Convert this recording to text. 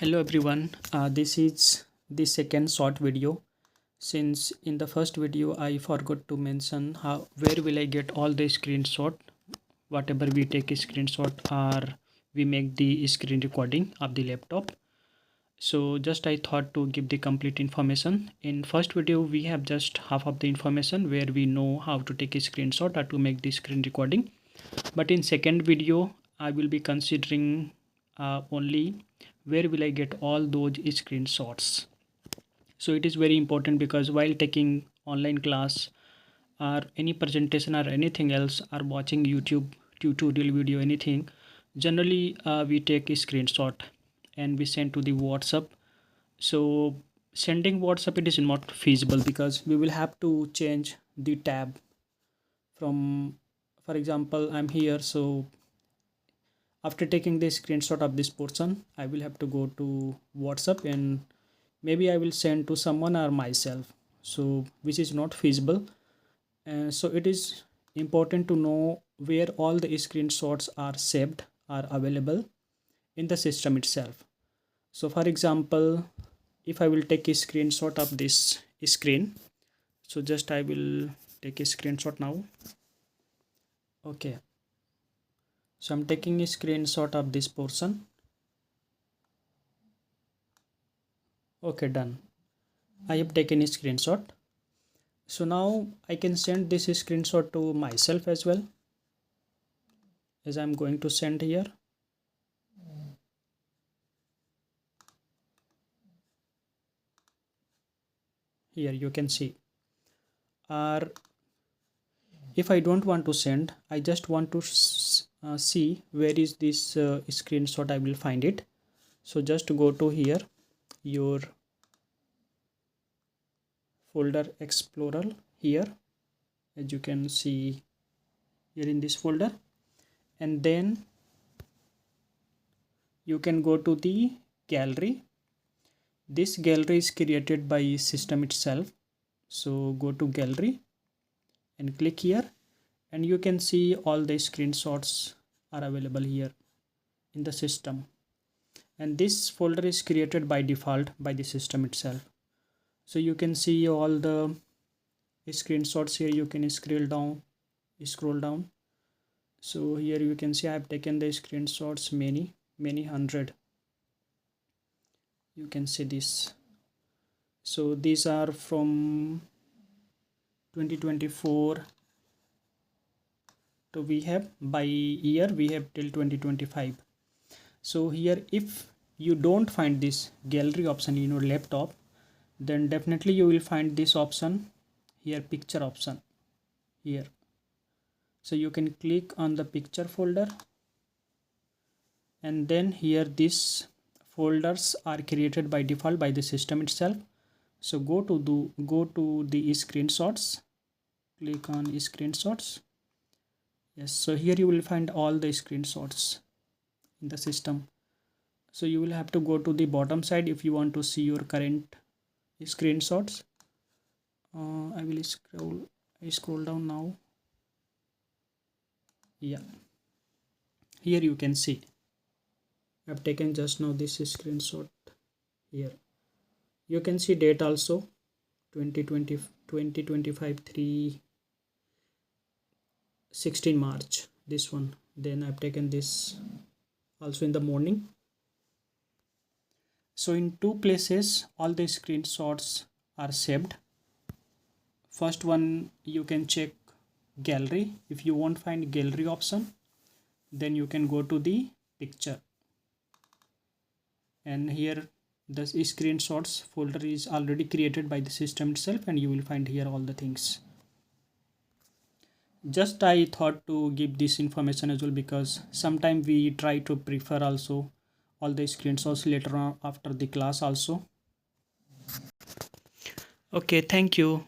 Hello everyone, this is the second short video. Since in the first video I forgot to mention where will I get all the screenshot, whatever we take a screenshot or we make the screen recording of the laptop. So just I thought to give the complete information. In first video we have just half of the information where we know how to take a screenshot or to make the screen recording. But in second video I will be considering only where will I get all those screenshots. So it is very important because while taking online class or any presentation or anything else or watching YouTube tutorial video anything, generally we take a screenshot and we send to the WhatsApp. So sending WhatsApp, it is not feasible because we will have to change the tab from, for example, I'm here. So after taking the screenshot of this portion, I will have to go to WhatsApp and maybe I will send to someone or myself, so which is not feasible. So it is important to know where all the screenshots are saved are available in the system itself. So for example, if I will take a screenshot of this screen, so just I will take a screenshot now. Okay, so I'm taking a screenshot of this portion. Okay, done. I have taken a screenshot. So now I can send this screenshot to myself as well, as I'm going to send here. Here you can see. Or if I don't want to send, I just want to see where is this screenshot, I will find it. So just go to here, your folder explorer here, as you can see here in this folder, and then you can go to the gallery. This gallery is created by system itself. So go to gallery and click here, and you can see all the screenshots are available here in the system, and this folder is created by default by the system itself. So you can see all the screenshots here. You can scroll down. So here you can see I have taken the screenshots, many hundred. You can see this. So these are from 2024. So we have by year we have till 2025. So here if you don't find this gallery option in your laptop, then definitely you will find this option here, picture option here. So you can click on the picture folder, and then here these folders are created by default by the system itself. So go to the screenshots, click on screenshots. Yes, so here you will find all the screenshots in the system. So you will have to go to the bottom side if you want to see your current screenshots. I will scroll down now. Yeah, here you can see I've taken just now this screenshot. Here you can see date also, 2025 16 March, this one. Then I've taken this also in the morning. So in two places all the screenshots are saved. First one, you can check gallery. If you won't find gallery option, then you can go to the picture, and here the screenshots folder is already created by the system itself, and you will find here all the things. Just I thought to give this information as well because sometimes we try to prefer also all the screenshots later on after the class also. Okay, thank you.